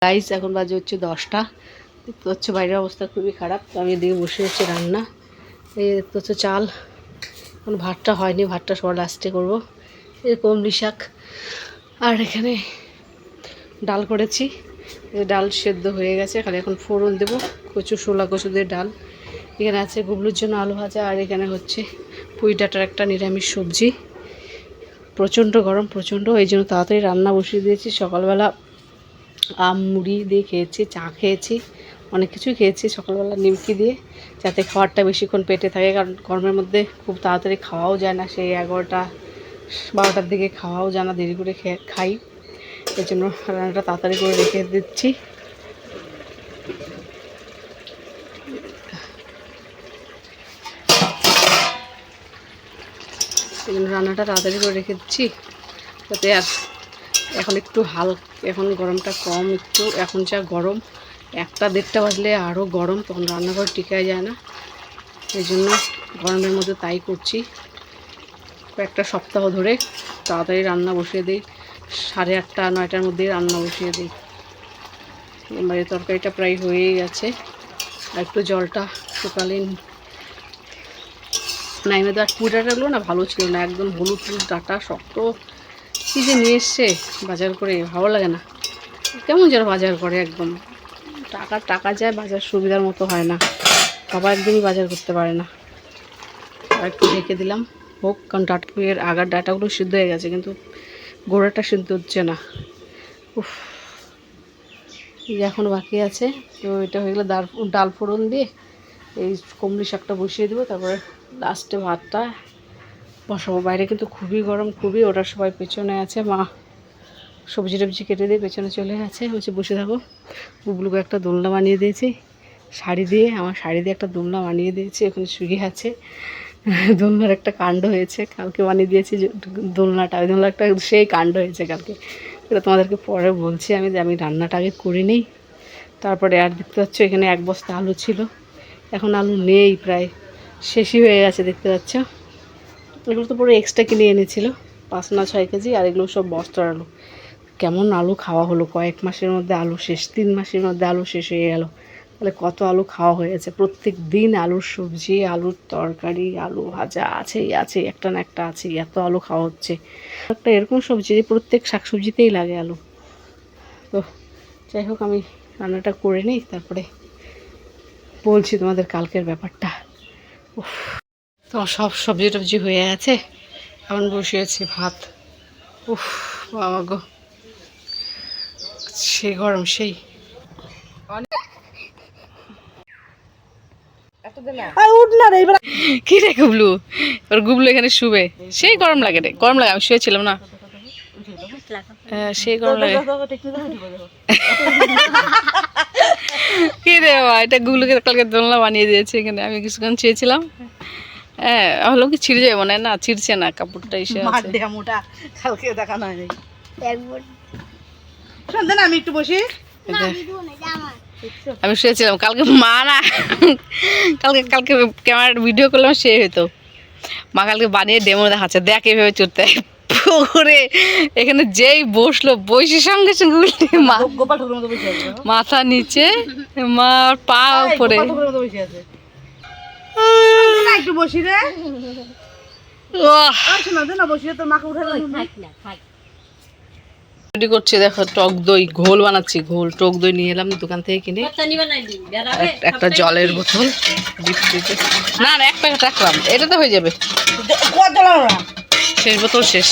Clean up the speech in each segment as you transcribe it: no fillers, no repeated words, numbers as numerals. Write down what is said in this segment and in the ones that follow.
Guys এখন বাজে হচ্ছে 10টা। দেখতে হচ্ছে বাইরের অবস্থা খুবই খারাপ। তো আমি এদিকে বসে হচ্ছে রান্না। এই দেখতে হচ্ছে চাল, এখন ভাতটা হয়নি, ভাতটা সবার লাস্টে করবো। এই কলমি শাক আর এখানে ডাল করেছি। ডাল সেদ্ধ হয়ে গেছে, খালি এখন ফোড়ন দেবো। কচু, শোলা কচু দিয়ে ডাল। এখানে আছে গুবলুর জন্য আলু ভাজা, আর এখানে হচ্ছে পুঁই ডাঁটার একটা নিরামিষ সবজি। প্রচণ্ড গরম, প্রচণ্ড, এই জন্য তাড়াতাড়ি রান্না বসিয়ে দিয়েছি। সকালবেলা আম মুড়ি দিয়ে খেয়েছি, চা খেয়েছি, অনেক কিছুই খেয়েছি সকালবেলা নিমকি দিয়ে, যাতে খাবারটা বেশিক্ষণ পেটে থাকে। কারণ গরমের মধ্যে খুব তাড়াতাড়ি খাওয়াও যায় না, সেই 11টা 12টার দিকে খাওয়াও যায় না, দেরি করে খাই। এই জন্য রান্নাটা তাড়াতাড়ি করে রেখে দিচ্ছি। এই জন্য রান্নাটা তাড়াতাড়ি করে রেখে দিচ্ছি, যাতে আর এখন একটু এখন গরমটা কম একটু। এখন যা গরম, 1টা-1:30 বাজলে আরও গরম, তখন রান্নাঘর টিকায় যায় না। এই জন্য গরমের মধ্যে তাই করছি। কয়েকটা সপ্তাহ ধরে তাড়াতাড়ি রান্না বসিয়ে দিই, 8:30-9টার মধ্যেই রান্না বসিয়ে দিই। এবারে তরকারিটা প্রায় হয়েই গেছে, আর একটু জলটা শুকালে নাইমে। তো আর পুঁই ডাঁটাগুলো না ভালো ছিল না, একদম হলুদ হলুদ ডাঁটা, শক্ত। কী যে নিয়ে এসছে বাজার করে, ভালো লাগে না, কেমন যেন বাজার করে একদম। টাকা যায়, বাজার সুবিধার মতো হয় না। বাবা একদমই বাজার করতে পারে না। আর একটু ঢেকে দিলাম হোক, কারণ পুঁইয়ের আগার ডাঁটাগুলো সিদ্ধ হয়ে গেছে, কিন্তু গোড়াটা সিদ্ধ হচ্ছে না। উফ, এখন বাকি আছে। তো এটা হয়ে গেলে ডাল ফোড়ন দিয়ে এই কমলি শাকটা বসিয়ে দেবো, তারপরে লাস্টে ভাতটা বসাবো। বাইরে কিন্তু খুবই গরম, খুবই। ওরা সবাই পেছনে আছে, মা সবজি টবজি কেটে দিয়ে পেছনে চলে গেছে, বলছে বসে থাকো। বুবলুকে একটা দোলনা বানিয়ে দিয়েছি শাড়ি দিয়ে, আমার শাড়ি দিয়ে একটা দোলনা বানিয়ে দিয়েছি, ওখানে শুয়ে আছে। দোলনার একটা কাণ্ড হয়েছে, কালকে বানিয়ে দিয়েছি দোলনাটা, ওই দোলনাটা সেই কাণ্ড হয়েছে কালকে। এটা তোমাদেরকে পরে বলছি আমি, যে আমি রান্নাটা আগে করে নিই। তারপরে আর দেখতে পাচ্ছ এখানে 1 বস্তা আলু ছিল, এখন আলু নেই, প্রায় শেষই হয়ে গেছে। দেখতে পাচ্ছ এগুলো তো পুরো এক্সট্রা কিনে এনেছিল, 5 না 6 কেজি, আর এগুলো সব বস্তার আলু। কেমন আলু খাওয়া হলো, কয়েক মাসের মধ্যে আলু শেষ, 3 মাসের মধ্যে আলু শেষ হয়ে গেল। তাহলে কত আলু খাওয়া হয়েছে। প্রত্যেক দিন আলুর সবজি, আলুর তরকারি, আলু ভাজা আছেই একটা না একটা আছেই, এত আলু খাওয়া হচ্ছে। একটা এরকম সবজি যে প্রত্যেক শাকসবজিতেই লাগে আলু। তো যাই হোক, আমি রান্নাটা করে নিই, তারপরে বলছি তোমাদের কালকের ব্যাপারটা। তো সব সবজি টবজি হয়ে গেছে, এখন বসিয়েছি ভাত। উফ বাবা গো, সেই গরম, সেই। কি রে গুবলু, ওর গুবলু এখানে শুবে, সেই গরম লাগে রে, গরম লাগে। আমি শুয়েছিলাম না, সেই গরম লাগে। কি রে বাবা, এটা গুবলুকে কালকে দোলনা বানিয়ে দিয়েছে এখানে, আমি কিছুক্ষণ চেয়েছিলাম। হ্যাঁ, হলো কি ছিঁড়ে যাবে মনে হয়, না ছিঁড়ছে না, কাপড়টা এসে আছে। কালকে দেখানো হয়নি। আমি একটু বসি, আমি শুয়েছিলাম কালকে। মা না, কালকে ক্যামেরা ভিডিও করলাম, সে হয়তো মা কালকে বানিয়ে ডেমো দেখাচ্ছে, দেখ এভাবে চড়তে পুকুরে। এখানে যেই বসলো, বসে সঙ্গে সঙ্গে উল্টে মাথা নিচে, মা পা উপরে। একটু বসি রে, করছি। দেখো টক দই ঘোল বানাচ্ছি, টক দই নিয়ে এলাম দোকান থেকে কিনে, একটা জলের বোতল। না না, 1 প্যাকেট রাখলাম, এটা তো হয়ে যাবে। শেষ বোতল শেষ।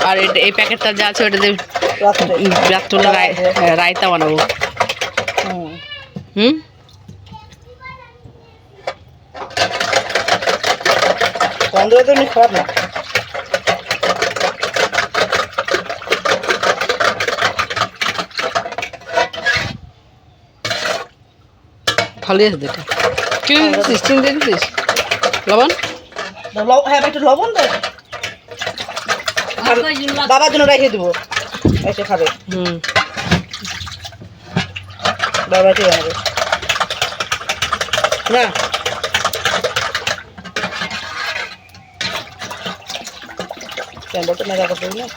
আর এই প্যাকেটটা যা আছে ওটাতে রায়তা বানাবো। খারাপ না, ভালোই আছে দুটা। কি দিচ্ছিস, চিনি দিয়ে দিচ্ছিস, লবণ। হ্যাঁ একটু লবণ দে, বাবার জন্য রেখে দেবো, এসে খাবে। বাবা ঠিক আছে না। বটে মেজা করতে না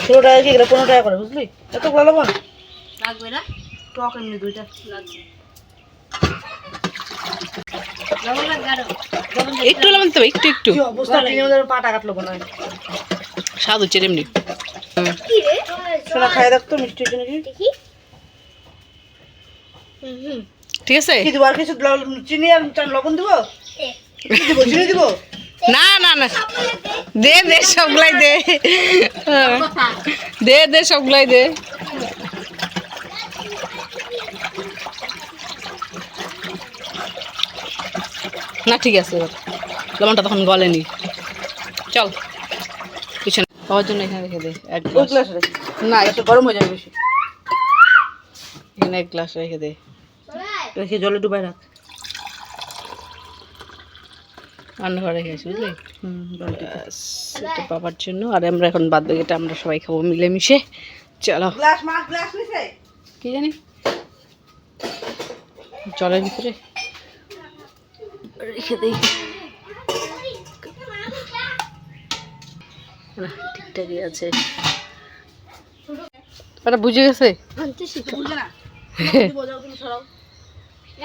ষোলো টাকা কি 15 টাকা করে বুঝলি এত ভালো বোন লাগবে না টক এমনি দুইটা একটু লবণ তো একটু একটু কি অবস্থা টিনের মধ্যে পাটা কাটলো মনে হয় স্বাদ হচ্ছে এমনি শোনা খাই দেখতো মিষ্টি হচ্ছে নাকি ঠিক আছে কি দিব আর কিছু চিনি আর লবণ দিব চিনি দিব না না না দে দে সবগুলাই দে দে দে সবগুলাই দে না ঠিক আছে লবণটা তখন গলেনি চল পিছনে খাওয়ার জন্য এখানে রেখে দে এক ওই গ্লাস গ্লাস রেখে না একটু গরম হয়ে যাবে বেশি এখানে এক গ্লাস রেখে দে রেখে জলে ডুবাই রাখ রান্না করে রেখেছি বুঝলি জলটা সেটা বাবার জন্য আর আমরা এখন বাদ বাকিটা আমরা সবাই খাবো মিলেমিশে চলো গ্লাস মাছ গ্লাস নিছে কি জানি জলের ভিতরে রেখে দিই না ঠিকঠাকই আছে ওটা বুঝে গেছে বুঝলে না বোঝাও তুমি ছড়াও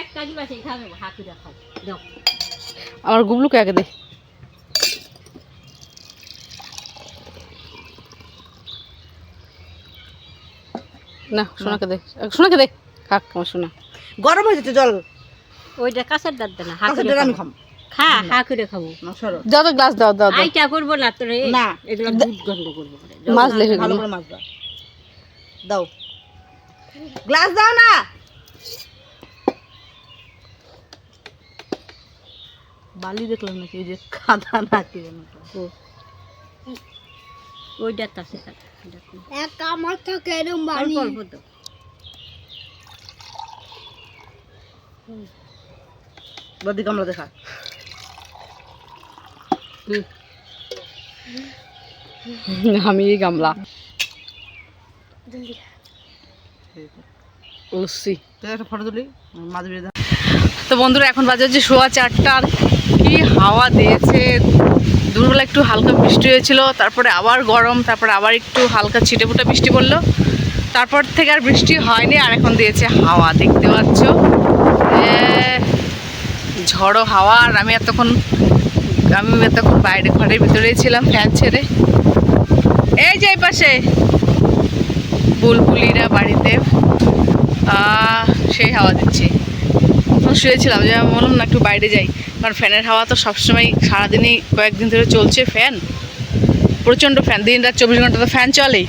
এক কাজি বাসে খাবে হাতে রাখো দাও আমার গুবলুকে আগে দে না সোনাকে দে সোনাকে দে খাক আমার সোনা গরম হয়ে যাচ্ছে জল ওইটা কাঁচের দাঁত দে না কাঁচা ডাল আমি খাম খা হা করে খাবো না সরো দাও তো গ্লাস দাও দাও দাও আইটা করবো না তোর না এগুলো দুধ গন্ধ করবো মাছ লেগে ভালো গেল করে মাছ দাও দাও গ্লাস দাও না বালি দেখলাম নাকি ওই যে কাদা নাকি ওইটা আছে এক আমার থাকে এরকম বাড়ি অল্প অল্প তো বদি কামলা দেখা আমি গামলা লস্যি তুই একটা ফটো তুলি মাধুরী দা তো বন্ধুরা এখন বাজে হচ্ছে 4:15 কি হাওয়া দিয়েছে দুপুরবেলা একটু হালকা বৃষ্টি হয়েছিল তারপরে আবার গরম তারপরে আবার একটু হালকা ছিটেফোঁটা বৃষ্টি পড়লো তারপর থেকে আর বৃষ্টি হয়নি আর এখন দিয়েছে হাওয়া দেখতে পাচ্ছ ঝড়ো হাওয়া আর আমি এতক্ষণ বাইরে ঘরের ভিতরেই ছিলাম ফ্যান ছেড়ে এই যে এই পাশে বুলবুলিরা বাড়িতে সেই হাওয়া দিচ্ছে শুয়েছিলাম যে আমি বললাম না একটু বাইরে যাই কারণ ফ্যানের হাওয়া তো সবসময় সারাদিনই কয়েকদিন ধরে চলছে ফ্যান প্রচণ্ড ফ্যান দিন রাত 24 ঘন্টা তো ফ্যান চলেই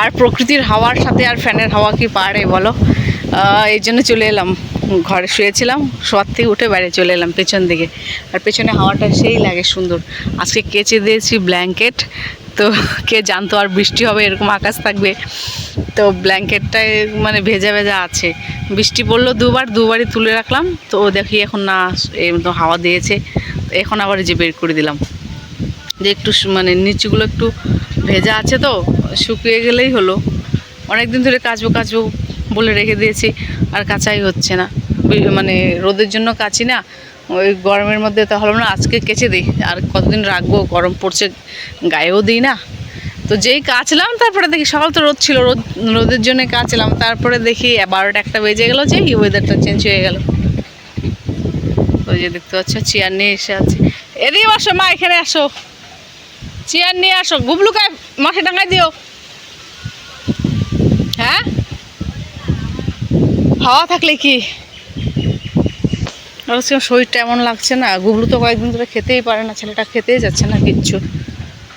আর প্রকৃতির হাওয়ার সাথে আর ফ্যানের হাওয়া কি পারে বলো এই জন্য চলে এলাম ঘরে শুয়েছিলাম শোয়ার থেকে উঠে বাইরে চলে এলাম পেছন দিকে আর পেছনে হাওয়াটা সেই লাগে সুন্দর আজকে কেচে দিয়েছি ব্ল্যাঙ্কেট তো কে জানতো আর বৃষ্টি হবে এরকম আকাশ থাকবে তো ব্ল্যাঙ্কেটটায় মানে ভেজা ভেজা আছে বৃষ্টি পড়লো দুবারই তুলে রাখলাম তো দেখি এখন না তো হাওয়া দিয়েছে এখন আবার যে বের করে দিলাম যে একটু মানে নিচগুলো একটু ভেজা আছে তো শুকিয়ে গেলেই হলো অনেক দিন ধরে কাচবো বলে রেখে দিয়েছি আর কাচাই হচ্ছে না মানে রোদের জন্য কাচি না ওই গরমের মধ্যে তাহলে না আজকে কেচে দিই আর কতদিন রাখবো গরম পড়ছে গায়েও দিই না তো যেই কাচলাম তারপরে দেখি সকাল তো রোদ ছিল রোদের জন্য কাচলাম তারপরে দেখি 12টা বেজে গেলো যে ওয়েদারটা চেঞ্জ হয়ে গেল ওই যে দেখতে পাচ্ছ চেয়ার নিয়ে এসে আছে এদিকে আসো মা এখানে আসো চেয়ার নিয়ে আসো গুবলুকে মাঠে ডাঙায় দিও হ্যাঁ হাওয়া থাকলে কি আর শরীরটা এমন লাগছে না গুবলু তো কয়েকদিন ধরে খেতেই পারে না ছেলেটা খেতেই যাচ্ছে না কিচ্ছু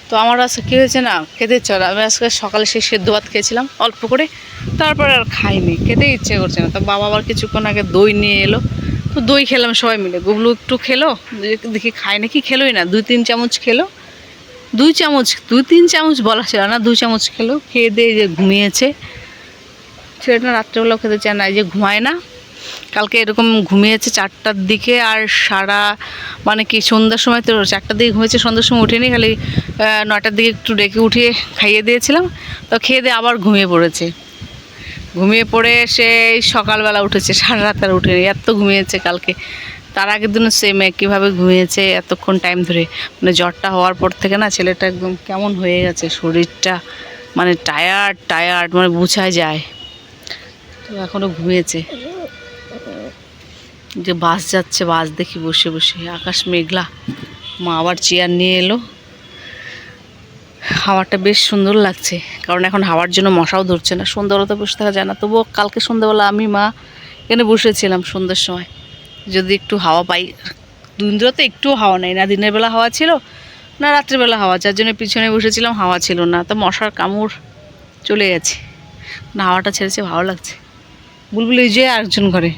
তো আমার আজকে কী হয়েছে না খেতে ইচ্ছে আমি আজকে সকালে সেই সেদ্ধ ভাত খেয়েছিলাম অল্প করে তারপরে আর খাইনি খেতেই ইচ্ছে করছে না তো বাবা আবার কিছুক্ষণ আগে দই নিয়ে এলো তো দই খেলাম সবাই মিলে গুবলু একটু খেলো দেখি খায় নাকি খেলোই না 2-3 চামচ খেলো 2-3 চামচ বলা ছিল না 2 চামচ খেলো খেয়ে দিয়ে যে ঘুমিয়েছে ছেলেটা রাত্রেবেলাও খেতে চায় না এই যে ঘুমায় না কালকে এরকম ঘুমিয়েছে 4টার দিকে, আর সারা মানে কি সন্ধ্যার সময় তো 4টার দিকে ঘুমিয়েছে, সন্ধ্যার সময় উঠেনি, খালি 9টার দিকে একটু ডেকে উঠিয়ে খাইয়ে দিয়েছিলাম, তো খেয়ে দিয়ে আবার ঘুমিয়ে পড়েছে। ঘুমিয়ে পড়ে সেই সকালবেলা উঠেছে, সারা রাত আর উঠেনি, এত ঘুমিয়েছে কালকে। তার আগের দিনও সেম একইভাবে ঘুমিয়েছে এতক্ষণ টাইম ধরে। মানে জ্বরটা হওয়ার পর থেকে না ছেলেটা একদম কেমন হয়ে গেছে শরীরটা, মানে টায়ার্ড মানে বোঝাই যায়। তো এখনও ঘুমিয়েছে। যে বাস যাচ্ছে, বাস দেখি বসে বসে, আকাশ মেঘলা। মা আবার চেয়ার নিয়ে এলো, হাওয়াটা বেশ সুন্দর লাগছে, কারণ এখন হাওয়ার জন্য মশাও ধরছে না, সন্ধ্যাবেলা তো বসে থাকা যায় না। তবুও কালকে সন্ধ্যাবেলা আমি মা এখানে বসেছিলাম সন্ধ্যার সময়, যদি একটু হাওয়া পাই। দিন তো একটুও হাওয়া নেই, না দিনের বেলা হাওয়া ছিল না রাত্রিবেলা হাওয়া, যার জন্য পিছনে বসেছিলাম, হাওয়া ছিল না, তো মশার কামড় চলে গেছে না, হাওয়াটা ছেড়েছে, ভালো লাগছে। বুলবুল এই যে আরেকজন ঘরে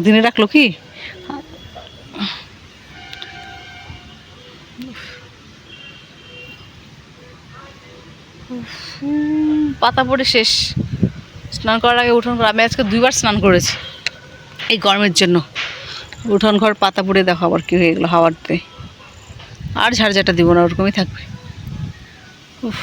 দিনে রাখলো কি, পাতা পড়ে শেষ। স্নান করার আগে উঠোন ঘর, আমি আজকে 2বার স্নান করেছি এই গরমের জন্য। উঠোন ঘর পাতা পড়ে দেখো আবার কী হয়ে গেলো হাওয়াতে। আর ঝাড়ঝাটা দিব না, ওরকমই থাকবে। উফ।